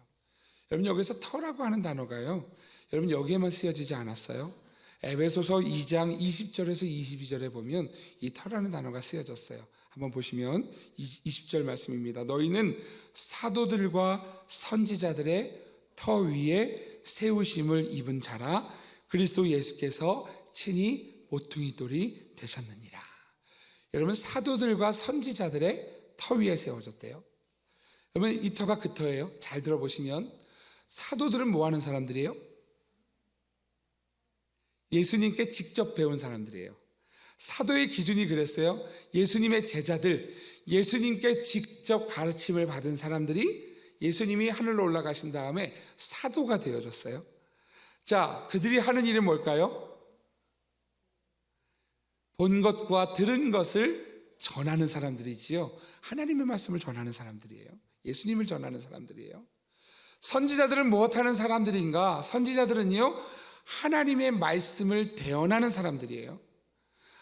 여러분, 여기서 터라고 하는 단어가요, 여러분, 여기에만 쓰여지지 않았어요. 에베소서 2장 20절에서 22절에 보면 이 터라는 단어가 쓰여졌어요. 한번 보시면 20절 말씀입니다. 너희는 사도들과 선지자들의 터 위에 세우심을 입은 자라. 그리스도 예수께서 친히 모퉁이 돌이 되셨느니라. 여러분, 사도들과 선지자들의 터 위에 세워졌대요. 여러분 이 터가 그 터예요. 잘 들어보시면 사도들은 뭐 하는 사람들이에요? 예수님께 직접 배운 사람들이에요. 사도의 기준이 그랬어요. 예수님의 제자들, 예수님께 직접 가르침을 받은 사람들이 예수님이 하늘로 올라가신 다음에 사도가 되어졌어요. 자, 그들이 하는 일은 뭘까요? 본 것과 들은 것을 전하는 사람들이지요. 하나님의 말씀을 전하는 사람들이에요. 예수님을 전하는 사람들이에요. 선지자들은 무엇하는 사람들인가? 선지자들은요, 하나님의 말씀을 대언하는 사람들이에요.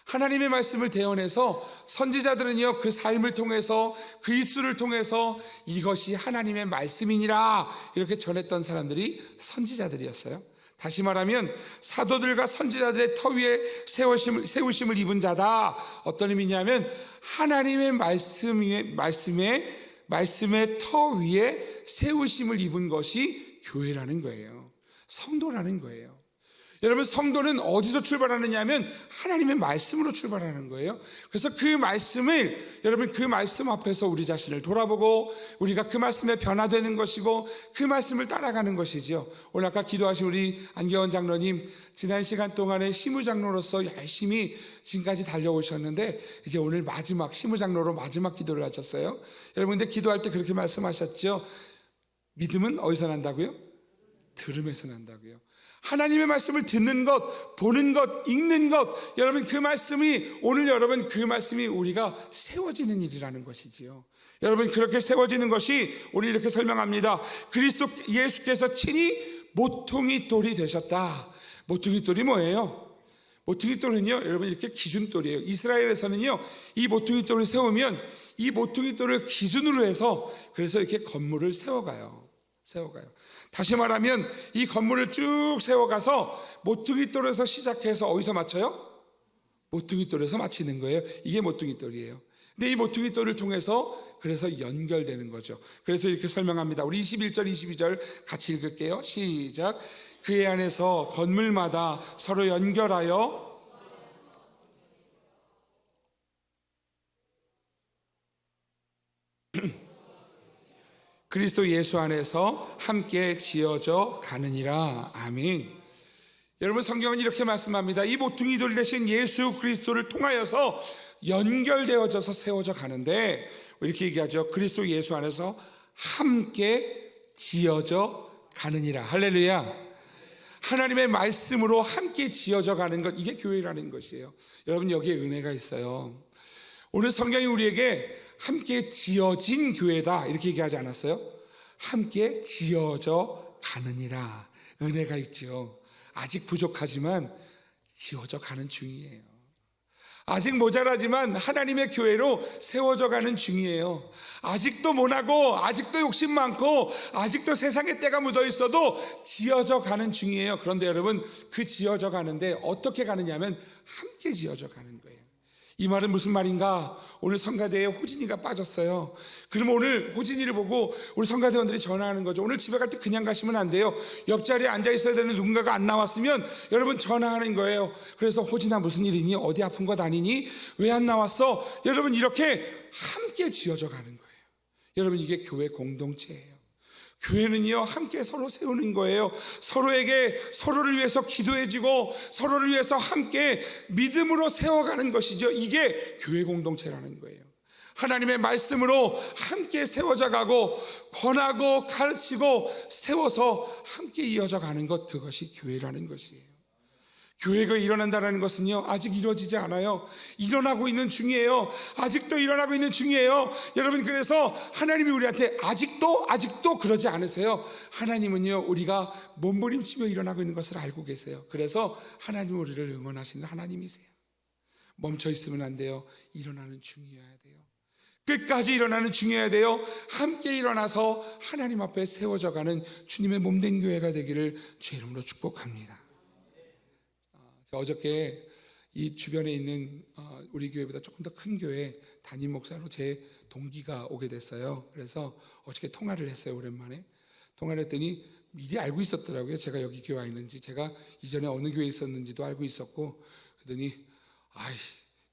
하나님의 말씀을 대언해서 선지자들은요, 그 삶을 통해서 그 입술을 통해서 이것이 하나님의 말씀이니라 이렇게 전했던 사람들이 선지자들이었어요. 다시 말하면 사도들과 선지자들의 터 위에 세우심을 입은 자다. 어떤 의미냐면 하나님의 말씀의 터 위에 세우심을 입은 것이 교회라는 거예요. 성도라는 거예요. 여러분 성도는 어디서 출발하느냐 하면 하나님의 말씀으로 출발하는 거예요. 그래서 그 말씀을 여러분 그 말씀 앞에서 우리 자신을 돌아보고 우리가 그 말씀에 변화되는 것이고 그 말씀을 따라가는 것이죠. 오늘 아까 기도하신 우리 안경원 장로님 지난 시간 동안에 시무장로로서 열심히 지금까지 달려오셨는데 이제 오늘 마지막 시무장로로 마지막 기도를 하셨어요. 여러분 근데 기도할 때 그렇게 말씀하셨죠. 믿음은 어디서 난다고요? 들음에서 난다고요. 하나님의 말씀을 듣는 것, 보는 것, 읽는 것, 여러분 그 말씀이 오늘 여러분 그 말씀이 우리가 세워지는 일이라는 것이지요. 여러분 그렇게 세워지는 것이 오늘 이렇게 설명합니다. 그리스도 예수께서 친히 모퉁이 돌이 되셨다. 모퉁이 돌이 뭐예요? 모퉁이 돌은요, 여러분 이렇게 기준돌이에요. 이스라엘에서는요, 이 모퉁이 돌을 세우면 이 모퉁이 돌을 기준으로 해서 그래서 이렇게 건물을 세워가요. 다시 말하면 이 건물을 쭉 세워가서 모퉁이 돌에서 시작해서 어디서 마쳐요? 모퉁이 돌에서 마치는 거예요. 이게 모퉁이 돌이에요. 근데 이 모퉁이 돌을 통해서 그래서 연결되는 거죠. 그래서 이렇게 설명합니다. 우리 21절 22절 같이 읽을게요. 시작. 그의 안에서 건물마다 서로 연결하여 그리스도 예수 안에서 함께 지어져 가느니라. 아멘. 여러분 성경은 이렇게 말씀합니다. 이 모퉁이 돌 대신 예수 그리스도를 통하여서 연결되어져서 세워져 가는데 이렇게 얘기하죠. 그리스도 예수 안에서 함께 지어져 가느니라. 할렐루야. 하나님의 말씀으로 함께 지어져 가는 것, 이게 교회라는 것이에요. 여러분 여기에 은혜가 있어요. 오늘 성경이 우리에게 함께 지어진 교회다 이렇게 얘기하지 않았어요? 함께 지어져 가느니라. 은혜가 있죠. 아직 부족하지만 지어져 가는 중이에요. 아직 모자라지만 하나님의 교회로 세워져 가는 중이에요. 아직도 모나고 아직도 욕심 많고 아직도 세상의 때가 묻어 있어도 지어져 가는 중이에요. 그런데 여러분 그 지어져 가는데 어떻게 가느냐면 함께 지어져 가는 거예요. 이 말은 무슨 말인가? 오늘 성가대에 호진이가 빠졌어요. 그러면 오늘 호진이를 보고 우리 성가대원들이 전화하는 거죠. 오늘 집에 갈 때 그냥 가시면 안 돼요. 옆자리에 앉아 있어야 되는 누군가가 안 나왔으면 여러분 전화하는 거예요. 그래서 호진아 무슨 일이니? 어디 아픈 것 아니니? 왜 안 나왔어? 여러분 이렇게 함께 지어져 가는 거예요. 여러분 이게 교회 공동체예요. 교회는요 함께 서로 세우는 거예요. 서로를 위해서 기도해주고 서로를 위해서 함께 믿음으로 세워가는 것이죠. 이게 교회 공동체라는 거예요. 하나님의 말씀으로 함께 세워져 가고 권하고 가르치고 세워서 함께 이어져 가는 것, 그것이 교회라는 것이에요. 교회가 일어난다는 것은요 아직 이루어지지 않아요. 일어나고 있는 중이에요. 아직도 일어나고 있는 중이에요. 여러분 그래서 하나님이 우리한테 아직도 그러지 않으세요. 하나님은요 우리가 몸부림치며 일어나고 있는 것을 알고 계세요. 그래서 하나님 우리를 응원하시는 하나님이세요. 멈춰 있으면 안 돼요. 일어나는 중이어야 돼요. 끝까지 일어나는 중이어야 돼요. 함께 일어나서 하나님 앞에 세워져 가는 주님의 몸된 교회가 되기를 주의 이름으로 축복합니다. 어저께 이 주변에 있는 우리 교회보다 조금 더 큰 교회 담임 목사로 제 동기가 오게 됐어요. 그래서 어저께 통화를 했어요. 오랜만에 통화를 했더니 미리 알고 있었더라고요. 제가 여기 교회 와 있는지, 제가 이전에 어느 교회에 있었는지도 알고 있었고, 그러더니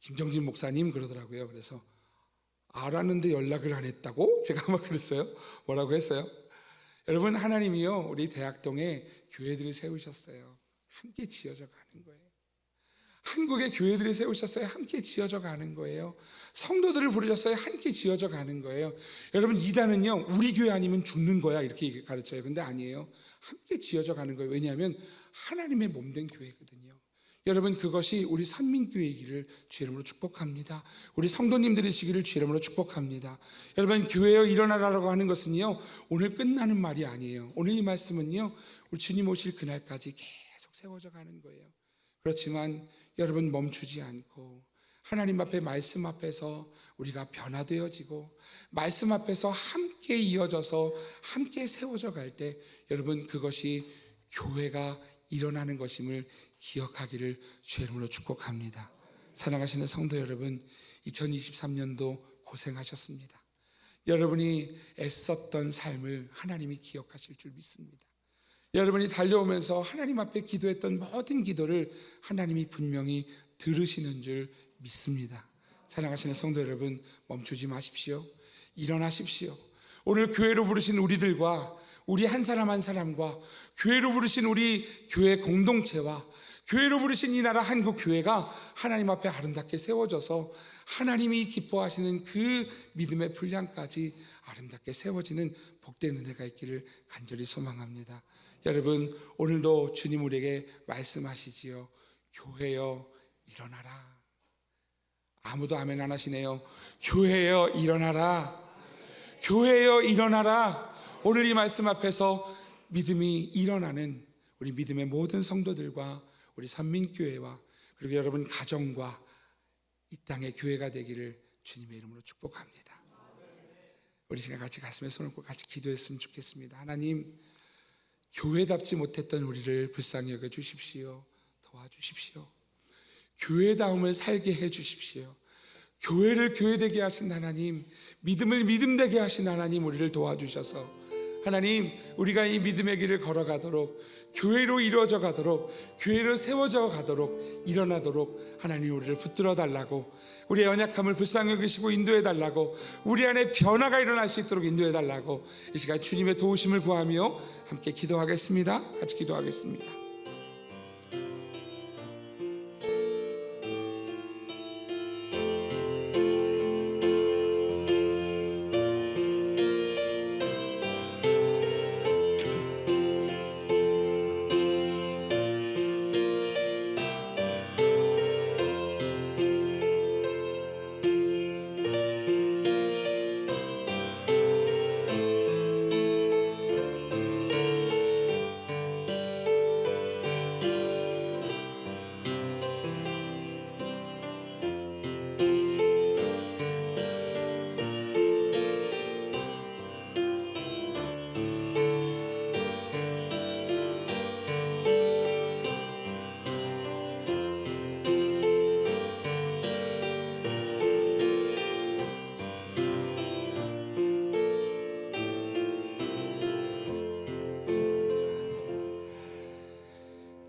김정진 목사님 그러더라고요. 그래서 알았는데 연락을 안 했다고? 제가 막 그랬어요. 뭐라고 했어요? 여러분, 하나님이요 우리 대학동에 교회들을 세우셨어요. 함께 지어져 가는 거예요. 한국의 교회들을 세우셨어요. 함께 지어져 가는 거예요. 성도들을 부르셨어요. 함께 지어져 가는 거예요. 여러분, 이단은요 우리 교회 아니면 죽는 거야 이렇게 가르쳐요. 근데 아니에요. 함께 지어져 가는 거예요. 왜냐하면 하나님의 몸된 교회거든요. 여러분, 그것이 우리 선민교회이기를 주의 이름으로 축복합니다. 우리 성도님들이시기를 주의 이름으로 축복합니다. 여러분, 교회여 일어나라라고 하는 것은요 오늘 끝나는 말이 아니에요. 오늘 이 말씀은요 우리 주님 오실 그날까지 계속 세워져 가는 거예요. 그렇지만 여러분, 멈추지 않고 하나님 앞에 말씀 앞에서 우리가 변화되어지고 말씀 앞에서 함께 이어져서 함께 세워져 갈 때 여러분, 그것이 교회가 일어나는 것임을 기억하기를 주의 이름으로 축복합니다. 사랑하시는 성도 여러분, 2023년도 고생하셨습니다. 여러분이 애썼던 삶을 하나님이 기억하실 줄 믿습니다. 여러분이 달려오면서 하나님 앞에 기도했던 모든 기도를 하나님이 분명히 들으시는 줄 믿습니다. 사랑하시는 성도 여러분, 멈추지 마십시오. 일어나십시오. 오늘 교회로 부르신 우리들과 우리 한 사람 한 사람과 교회로 부르신 우리 교회 공동체와 교회로 부르신 이 나라 한국 교회가 하나님 앞에 아름답게 세워져서 하나님이 기뻐하시는 그 믿음의 분량까지 아름답게 세워지는 복된 은혜가 있기를 간절히 소망합니다. 여러분, 오늘도 주님 우리에게 말씀하시지요. 교회여 일어나라. 아무도 아멘 안 하시네요. 교회여 일어나라. 교회여 일어나라. 오늘 이 말씀 앞에서 믿음이 일어나는 우리 믿음의 모든 성도들과 우리 선민교회와 그리고 여러분 가정과 이 땅의 교회가 되기를 주님의 이름으로 축복합니다. 우리 시간 같이 가슴에 손을 얹고 같이 기도했으면 좋겠습니다. 하나님, 교회답지 못했던 우리를 불쌍히 여겨 주십시오. 도와주십시오. 교회다움을 살게 해 주십시오. 교회를 교회되게 하신 하나님, 믿음을 믿음되게 하신 하나님, 우리를 도와주셔서 하나님, 우리가 이 믿음의 길을 걸어가도록, 교회로 이루어져 가도록, 교회로 세워져 가도록, 일어나도록 하나님 우리를 붙들어 달라고, 우리의 연약함을 불쌍히 여기시고 인도해 달라고, 우리 안에 변화가 일어날 수 있도록 인도해 달라고 이 시간 주님의 도우심을 구하며 함께 기도하겠습니다. 같이 기도하겠습니다.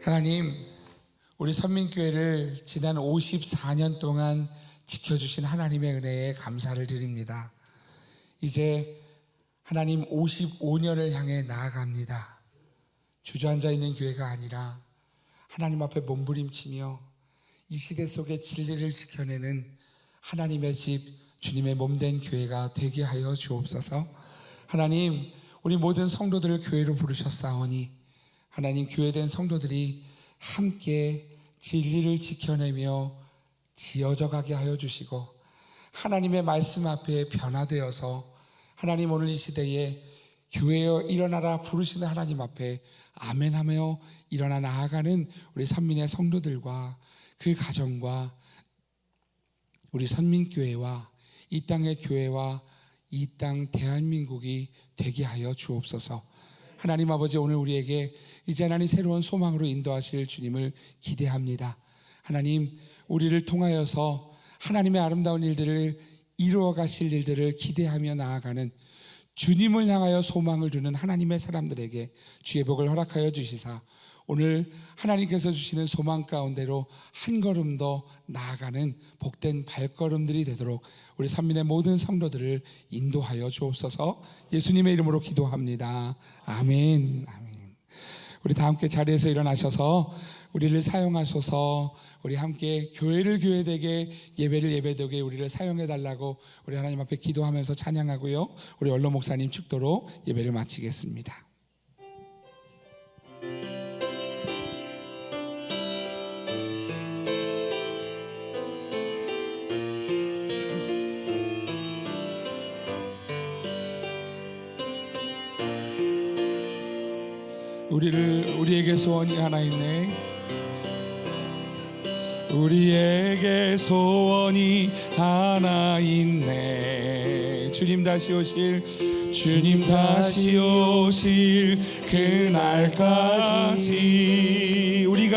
하나님, 우리 선민교회를 지난 54년 동안 지켜주신 하나님의 은혜에 감사를 드립니다. 이제 하나님 55년을 향해 나아갑니다. 주저앉아 있는 교회가 아니라 하나님 앞에 몸부림치며 이 시대 속에 진리를 지켜내는 하나님의 집, 주님의 몸된 교회가 되게 하여 주옵소서. 하나님, 우리 모든 성도들을 교회로 부르셨사오니 하나님, 교회된 성도들이 함께 진리를 지켜내며 지어져 가게 하여 주시고 하나님의 말씀 앞에 변화되어서 하나님, 오늘 이 시대에 교회여 일어나라 부르시는 하나님 앞에 아멘하며 일어나 나아가는 우리 선민의 성도들과 그 가정과 우리 선민교회와 이 땅의 교회와 이 땅 대한민국이 되게 하여 주옵소서. 하나님 아버지, 오늘 우리에게 이제 하나님 새로운 소망으로 인도하실 주님을 기대합니다. 하나님, 우리를 통하여서 하나님의 아름다운 일들을 이루어 가실 일들을 기대하며 나아가는 주님을 향하여 소망을 두는 하나님의 사람들에게 주의 복을 허락하여 주시사 오늘 하나님께서 주시는 소망 가운데로 한 걸음 더 나아가는 복된 발걸음들이 되도록 우리 산민의 모든 성도들을 인도하여 주옵소서. 예수님의 이름으로 기도합니다. 아멘. 아멘. 우리 다 함께 자리에서 일어나셔서 우리를 사용하소서. 우리 함께 교회를 교회되게, 예배를 예배되게 우리를 사용해 달라고 우리 하나님 앞에 기도하면서 찬양하고요, 우리 원로 목사님 축도로 예배를 마치겠습니다. 우리에게 소원이 하나 있네. 우리에게 소원이 하나 있네. 주님 다시 오실 그날까지 우리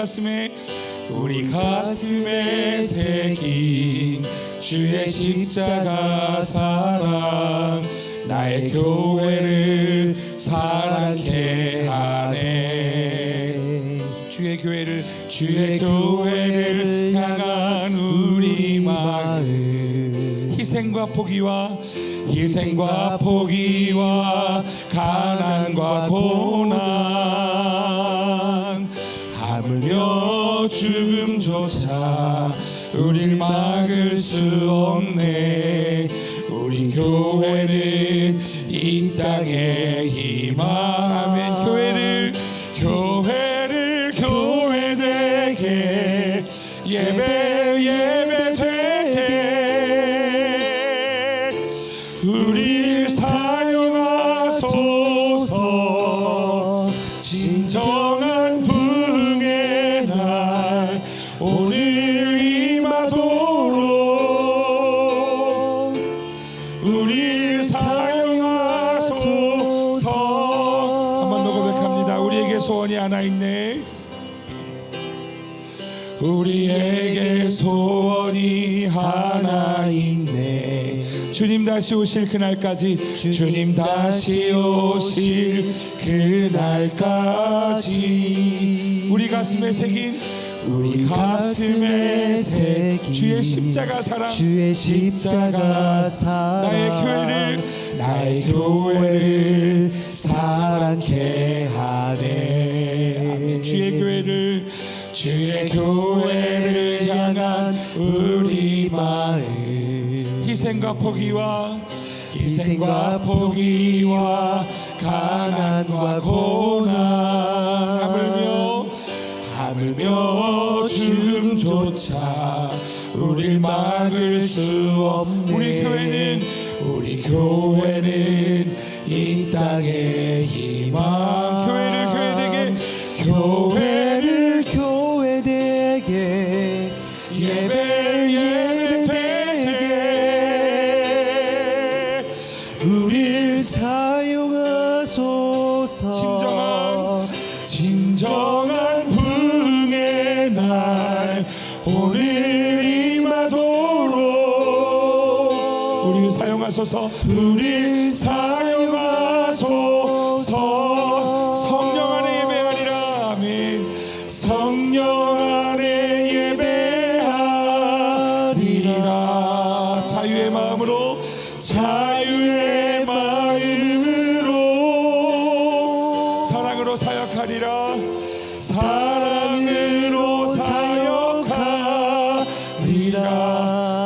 가슴에 새긴 주의 십자가 사랑, 나의 교회를 사랑케 하네. 주의 교회를 향한 우리 마음, 희생과 포기와 가난과 고난, 하물며 죽음조차 우릴 막을 수 없네. 우리 교회는 이 땅의 희망. 아멘. 교회되게, 예배되게 우릴 사용하소서. 진정한 부흥의 날 오늘 임하도록 우릴 사용하소서. 한 번 더 고백합니다. 우리에게 소원이 하나 있네. 우리에게 소원이 하나 있네. 주님 다시 오실 그날까지, 우리 가슴에 새긴 주의 십자가 사랑, 나의 교회를 사랑케 하네. 아멘. 주의 교회를 향한 우리 마음, 희생과 포기와 가난과 고난, 하물며 죽음조차 우릴 막을 수 없네. 우리 교회는 이 땅의 희망. 교회를 교회되게, 예배되게 우릴 사용하소서. 진정한 부흥의 날 오늘 임하도록 우리를 사용하소서. 성령 안에 예배하리라. 아멘. 성령 안에 예배하리라. 자유의 마음으로 사랑으로 사역하리라.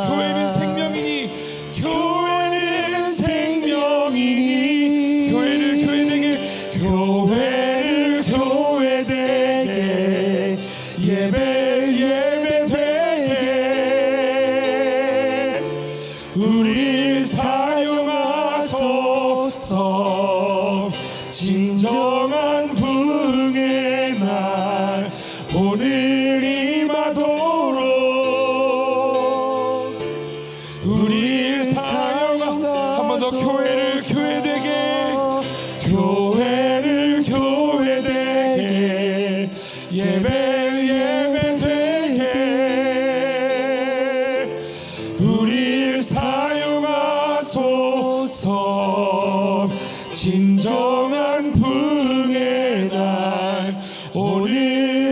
교회는 생명이니 교회를 교회되게, 예배되게 우릴 사용하소서. 진정한 부흥의 날 오늘 임하도록 우릴 사용하. 한 번 더. 교회를 교회되게, 예배되게 우릴 사용하소서. 진정한 부 길